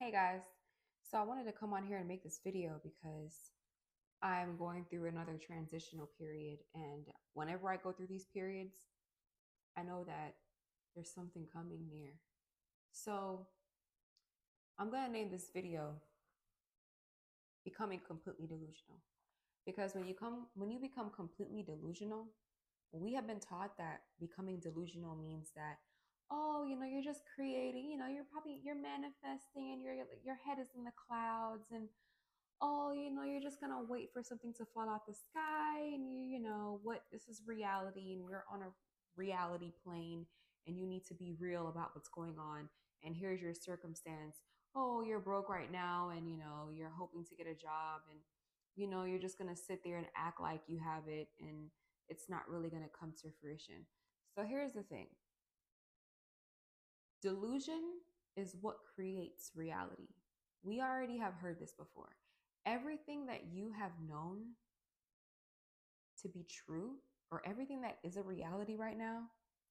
Hey guys, so I wanted to come on here and make this video because I'm going through another transitional period, and whenever I go through these periods, I know that there's something coming near. So I'm going to name this video Becoming Completely Delusional, because when you become completely delusional, we have been taught that becoming delusional means that, oh, you're just creating, you're manifesting, and your head is in the clouds, and oh, you're just gonna wait for something to fall out the sky, and what, this is reality, and we're on a reality plane, and you need to be real about what's going on. And here's your circumstance. Oh, you're broke right now, and you're hoping to get a job, and you're just gonna sit there and act like you have it, and it's not really gonna come to fruition. So here's the thing. Delusion is what creates reality. We already have heard this before. Everything that you have known to be true, or everything that is a reality right now,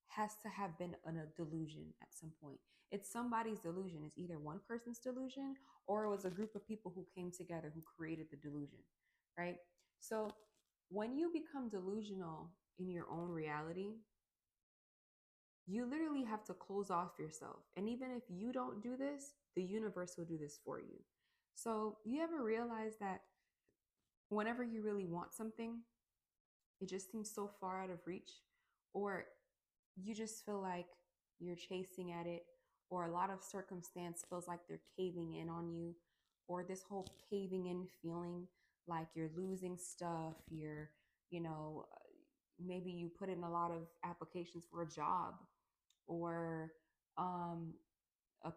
has to have been a delusion at some point. It's somebody's delusion. It's either one person's delusion, or it was a group of people who came together who created the delusion, right? So when you become delusional in your own reality, you literally have to close off yourself. And even if you don't do this, the universe will do this for you. So, you ever realize that whenever you really want something, it just seems so far out of reach, or you just feel like you're chasing at it, or a lot of circumstance feels like they're caving in on you, or this whole caving in feeling like you're losing stuff, you know, maybe you put in a lot of applications for a job, or um, a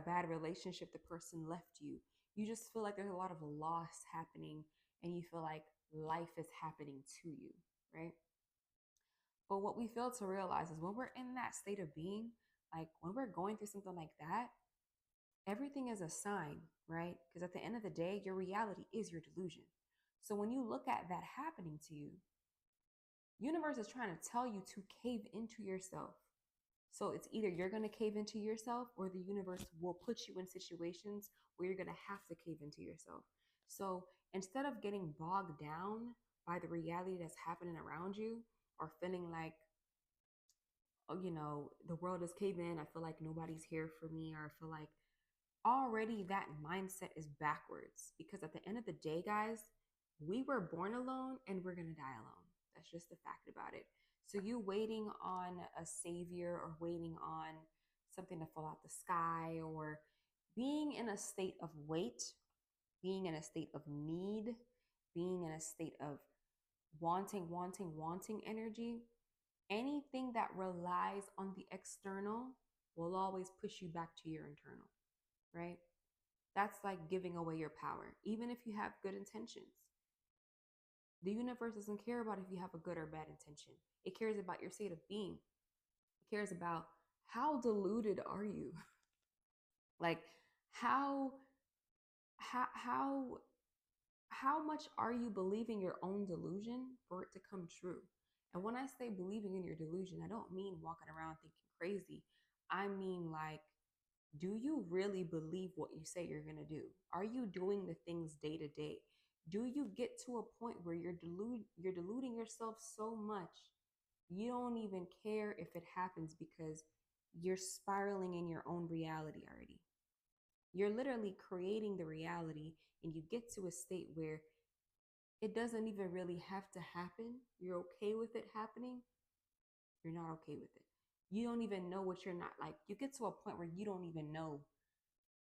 bad relationship, the person left you. You just feel like there's a lot of loss happening, and you feel like life is happening to you, right? But what we fail to realize is when we're in that state of being, like when we're going through something like that, everything is a sign, right? Because at the end of the day, your reality is your delusion. So when you look at that happening to you, universe is trying to tell you to cave into yourself. So it's either you're going to cave into yourself, or the universe will put you in situations where you're going to have to cave into yourself. So instead of getting bogged down by the reality that's happening around you, or feeling like, oh, the world is caving in, I feel like nobody's here for me, or I feel like, already that mindset is backwards. Because at the end of the day, guys, we were born alone and we're going to die alone. That's just the fact about it. So you waiting on a savior, or waiting on something to fall out the sky, or being in a state of wait, being in a state of need, being in a state of wanting energy, anything that relies on the external will always push you back to your internal, right? That's like giving away your power, even if you have good intentions. The universe doesn't care about if you have a good or bad intention. It cares about your state of being. It cares about how deluded are you? Like how how how how much are you believing your own delusion for it to come true? And when I say believing in your delusion, I don't mean walking around thinking crazy. I mean, like, do you really believe what you say you're going to do? Are you doing the things day to day? Do you get to a point where you're deluding yourself so much you don't even care if it happens, because you're spiraling in your own reality already? You're literally creating the reality, and you get to a state where it doesn't even really have to happen. You're okay with it happening. You're not okay with it. You don't even know what you're not like. You get to a point where you don't even know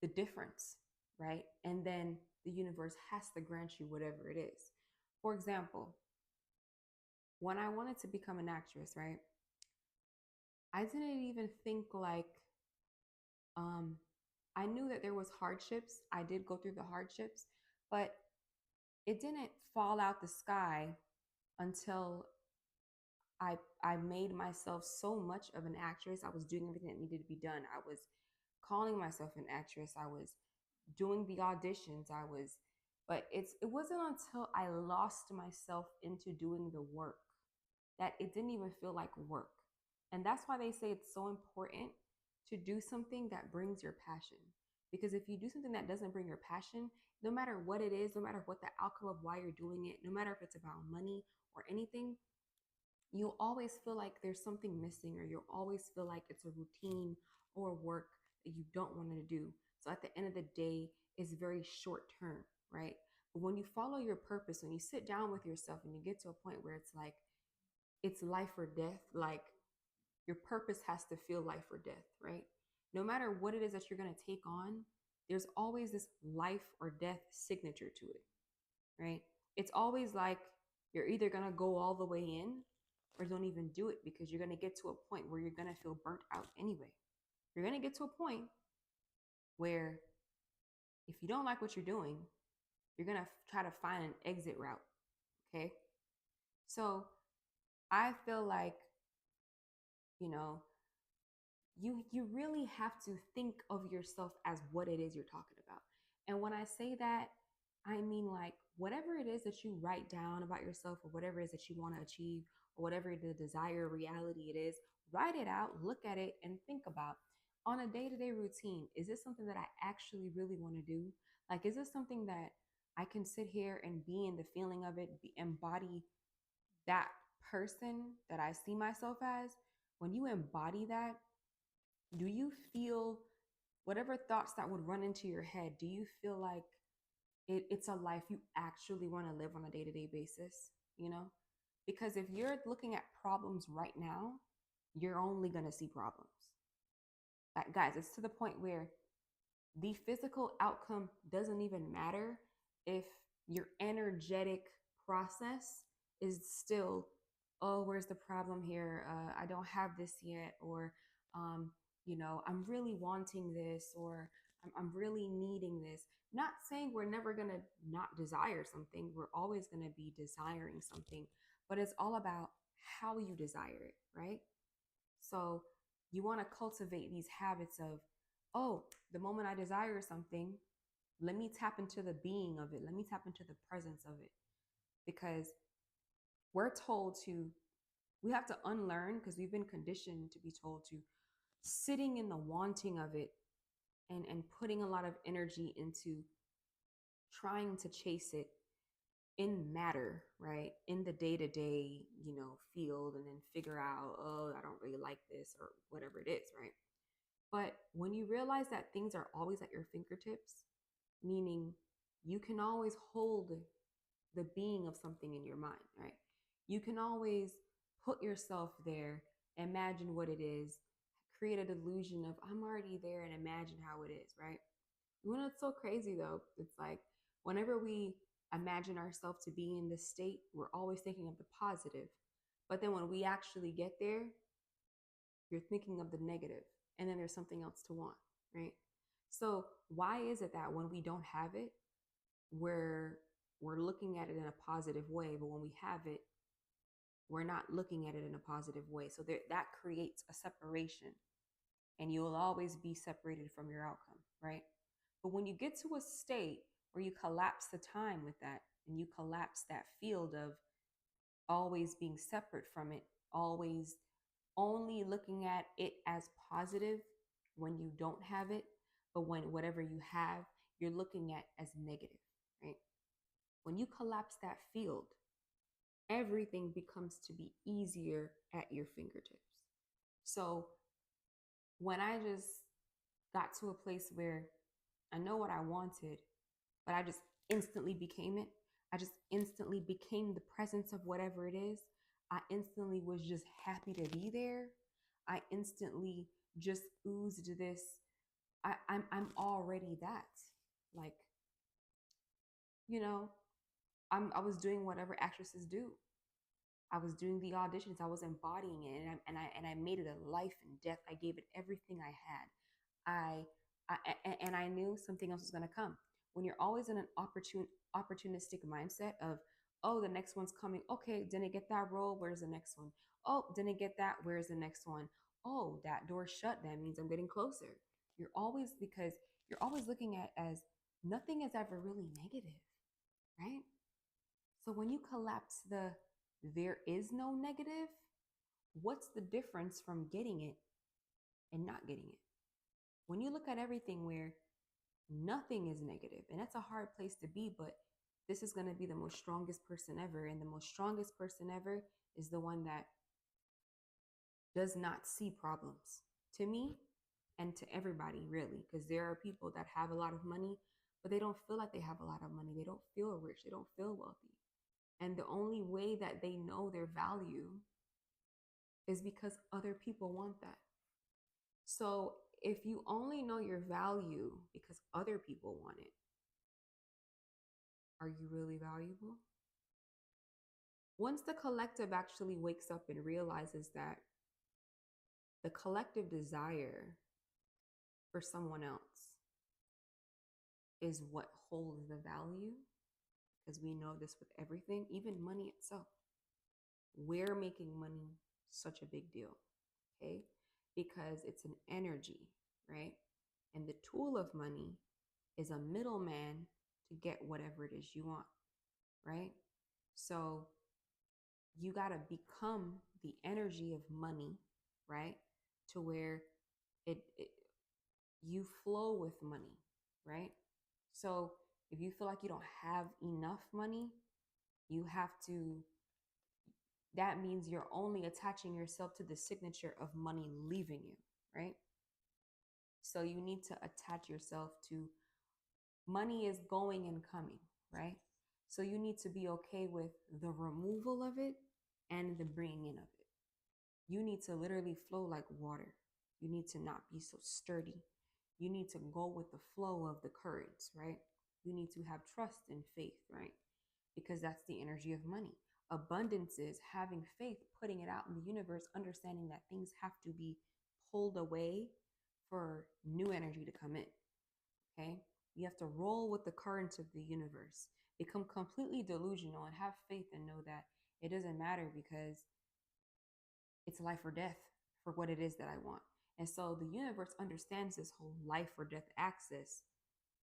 the difference, right? And then the universe has to grant you whatever it is. For example, when I wanted to become an actress, right? I didn't even think like, um, I knew that there was hardships. I did go through the hardships, but it didn't fall out the sky until I made myself so much of an actress. I was doing everything that needed to be done. I was calling myself an actress. I was doing the auditions. But it wasn't until I lost myself into doing the work that it didn't even feel like work. And that's why they say it's so important to do something that brings your passion. Because if you do something that doesn't bring your passion, no matter what it is, no matter what the outcome of why you're doing it, no matter if it's about money or anything, you'll always feel like there's something missing, or you'll always feel like it's a routine or work that you don't want to do. So at the end of the day, it's very short term, right? But when you follow your purpose, when you sit down with yourself and you get to a point where it's like, it's life or death, like your purpose has to feel life or death, right? No matter what it is that you're going to take on, there's always this life or death signature to it, right? It's always like you're either going to go all the way in or don't even do it, because you're going to get to a point where you're going to feel burnt out anyway. You're going to get to a point where if you don't like what you're doing, you're going to try to find an exit route, okay? So I feel like, you know, you really have to think of yourself as what it is you're talking about. And when I say that, I mean like whatever it is that you write down about yourself, or whatever it is that you want to achieve, or whatever the desire reality it is, write it out, look at it, and think about, on a day-to-day routine, is this something that I actually really want to do? Like, is this something that I can sit here and be in the feeling of it, embody that person that I see myself as? When you embody that, do you feel whatever thoughts that would run into your head? Do you feel like it's a life you actually want to live on a day-to-day basis? You know, because if you're looking at problems right now, you're only going to see problems. Like, guys, it's to the point where the physical outcome doesn't even matter if your energetic process is still, oh, where's the problem here? I don't have this yet, or I'm really wanting this, or I'm really needing this. Not saying we're never going to not desire something. We're always going to be desiring something, but it's all about how you desire it, right? So you want to cultivate these habits of, oh, the moment I desire something, let me tap into the being of it. Let me tap into the presence of it. Because we're told to, we have to unlearn, because we've been conditioned to be told to, sitting in the wanting of it, and putting a lot of energy into trying to chase it in matter, right? In the day to day, field, and then figure out, oh, I don't really like this, or whatever it is, right? But when you realize that things are always at your fingertips, meaning you can always hold the being of something in your mind, right? You can always put yourself there, imagine what it is, create a delusion of, I'm already there, and imagine how it is, right? You know, it's so crazy though. It's like whenever we imagine ourselves to be in this state, we're always thinking of the positive. But then when we actually get there, you're thinking of the negative, and then there's something else to want, right? So why is it that when we don't have it, we're looking at it in a positive way, but when we have it, we're not looking at it in a positive way? So that creates a separation, and you'll always be separated from your outcome, right? But when you get to a state where you collapse the time with that, and you collapse that field of always being separate from it, always only looking at it as positive when you don't have it, but when whatever you have, you're looking at as negative, right? When you collapse that field, everything becomes to be easier at your fingertips. So when I just got to a place where I know what I wanted, but I just instantly became it. I just instantly became the presence of whatever it is. I instantly was just happy to be there. I instantly just oozed this. I'm already that. Like, you know, I was doing whatever actresses do. I was doing the auditions. I was embodying it, and I made it a life and death. I gave it everything I had. And I knew something else was going to come. When you're always in an opportunistic mindset of, oh, the next one's coming. Okay, didn't get that role. Where's the next one? Oh, didn't get that. Where's the next one? Oh, that door shut. That means I'm getting closer. Because you're always looking at as nothing is ever really negative, right? So when you collapse there is no negative, what's the difference from getting it and not getting it? When you look at everything where Nothing is negative, and that's a hard place to be, but this is going to be the most strongest person ever, and the most strongest person ever is the one that does not see problems. To me, and to everybody, really, because there are people that have a lot of money, but they don't feel like they have a lot of money. They don't feel rich, they don't feel wealthy, and the only way that they know their value is because other people want that. So if you only know your value because other people want it, are you really valuable? Once the collective actually wakes up and realizes that the collective desire for someone else is what holds the value, because we know this with everything, even money itself. We're making money such a big deal, okay? Because it's an energy, right? And the tool of money is a middleman to get whatever it is you want, right? So you got to become the energy of money, right? To where it you flow with money, right? So if you feel like you don't have enough money, you have to, that means you're only attaching yourself to the signature of money leaving you, right? So you need to attach yourself to money is going and coming, right? So you need to be okay with the removal of it and the bringing in of it. You need to literally flow like water. You need to not be so sturdy. You need to go with the flow of the currents, right? You need to have trust and faith, right? Because that's the energy of money. Abundance is having faith, putting it out in the universe, understanding that things have to be pulled away for new energy to come in. Okay? You have to roll with the currents of the universe, become completely delusional and have faith and know that it doesn't matter because it's life or death for what it is that I want. And so the universe understands this whole life or death axis.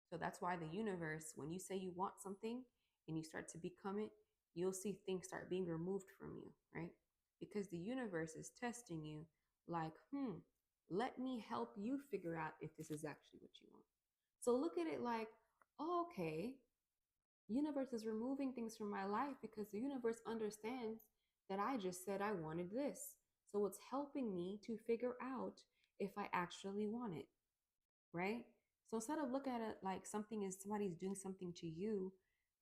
So that's why the universe, when you say you want something and you start to become it, you'll see things start being removed from you, right? Because the universe is testing you like, let me help you figure out if this is actually what you want. So look at it like, oh, okay, universe is removing things from my life because the universe understands that I just said I wanted this. So it's helping me to figure out if I actually want it, right? So instead of looking at it like something is somebody's doing something to you,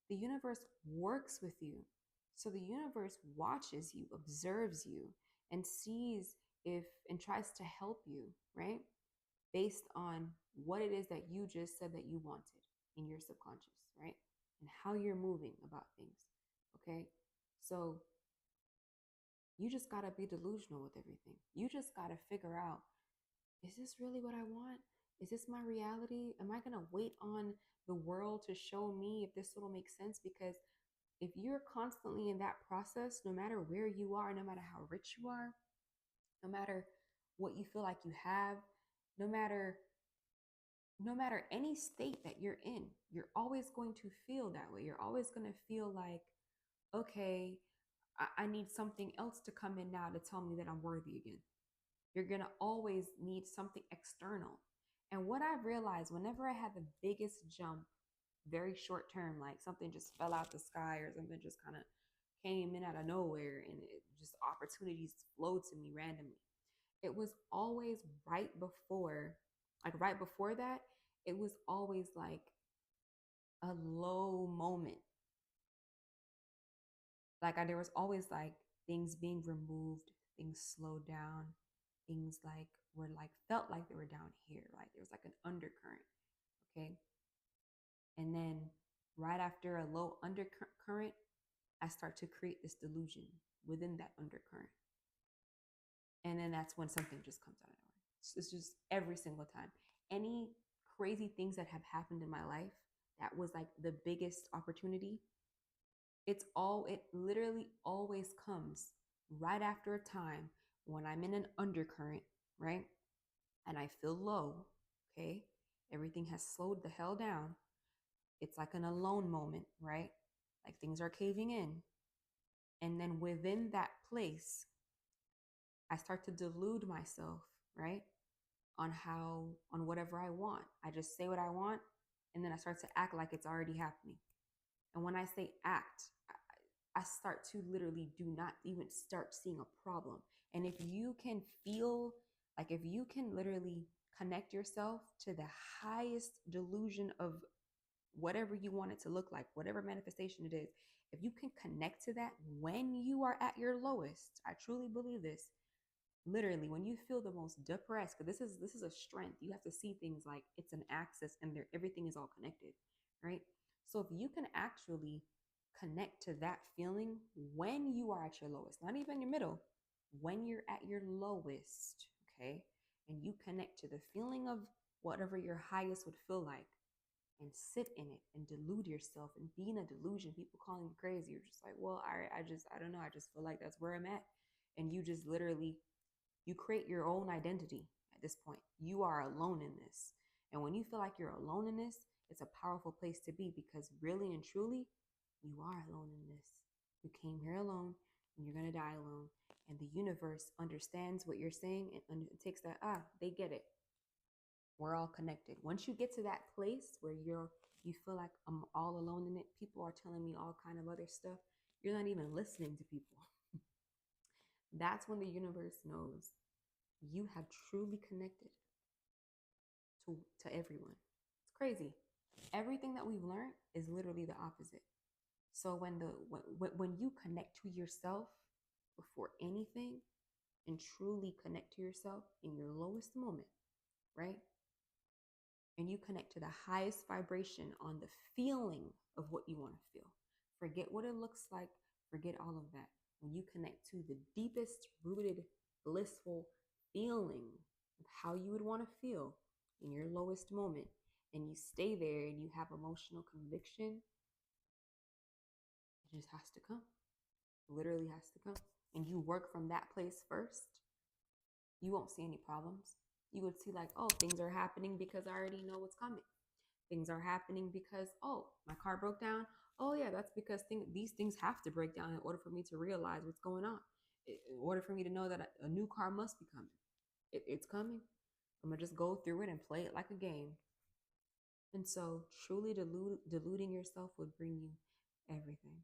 the universe works with you. So the universe watches you, observes you, and sees if and tries to help you, right? Based on what it is that you just said that you wanted in your subconscious, right? And how you're moving about things. Okay. So you just got to be delusional with everything. You just got to figure out, is this really what I want? Is this my reality? Am I going to wait on the world to show me if this will make sense? Because if you're constantly in that process, no matter where you are, no matter how rich you are, no matter what you feel like you have, no matter any state that you're in, you're always going to feel that way. You're always going to feel like, okay, I need something else to come in now to tell me that I'm worthy again. You're going to always need something external. And what I've realized, whenever I had the biggest jump, very short term, like something just fell out the sky or something just kind of came in out of nowhere and it just opportunities flowed to me randomly. It was always right before that, it was always like a low moment. There was always like things being removed, things slowed down, things like were like felt like they were down here, like there was like an undercurrent, okay? And then right after a low undercurrent, I start to create this delusion within that undercurrent. And then that's when something just comes out of nowhere. It's just every single time. Any crazy things that have happened in my life, that was like the biggest opportunity. It literally always comes right after a time when I'm in an undercurrent, right? And I feel low, okay? Everything has slowed the hell down. It's like an alone moment, right? Like things are caving in. And then within that place, I start to delude myself, right? On whatever I want. I just say what I want And then I start to act like it's already happening. And when I say act, I start to literally do not even start seeing a problem. And if you can feel like, if you can literally connect yourself to the highest delusion of whatever you want it to look like, whatever manifestation it is, if you can connect to that when you are at your lowest, I truly believe this. Literally, when you feel the most depressed, because this is a strength. You have to see things like it's an axis and there everything is all connected, right? So if you can actually connect to that feeling when you are at your lowest, not even your middle, when you're at your lowest, okay, and you connect to the feeling of whatever your highest would feel like, and sit in it and delude yourself and be in a delusion. People calling you crazy. You're just like, well, I don't know. I just feel like that's where I'm at. And you just literally, you create your own identity at this point. You are alone in this. And when you feel like you're alone in this, it's a powerful place to be, because really and truly, you are alone in this. You came here alone and you're going to die alone. And the universe understands what you're saying and it takes that, they get it. We're all connected. Once you get to that place where you feel like I'm all alone in it, people are telling me all kind of other stuff, you're not even listening to people. That's when the universe knows you have truly connected to everyone. It's crazy. Everything that we've learned is literally the opposite. So when you connect to yourself before anything and truly connect to yourself in your lowest moment, right? And you connect to the highest vibration on the feeling of what you want to feel. Forget what it looks like, forget all of that. When you connect to the deepest rooted, blissful feeling of how you would want to feel in your lowest moment, and you stay there and you have emotional conviction, it just has to come. It literally has to come. And you work from that place first, you won't see any problems. You would see like, oh, things are happening because I already know what's coming. Things are happening because, oh, my car broke down. Oh yeah, that's because these things have to break down in order for me to realize what's going on. In order for me to know that a new car must be coming. It's coming. I'm gonna just go through it and play it like a game. And so truly deluding yourself would bring you everything.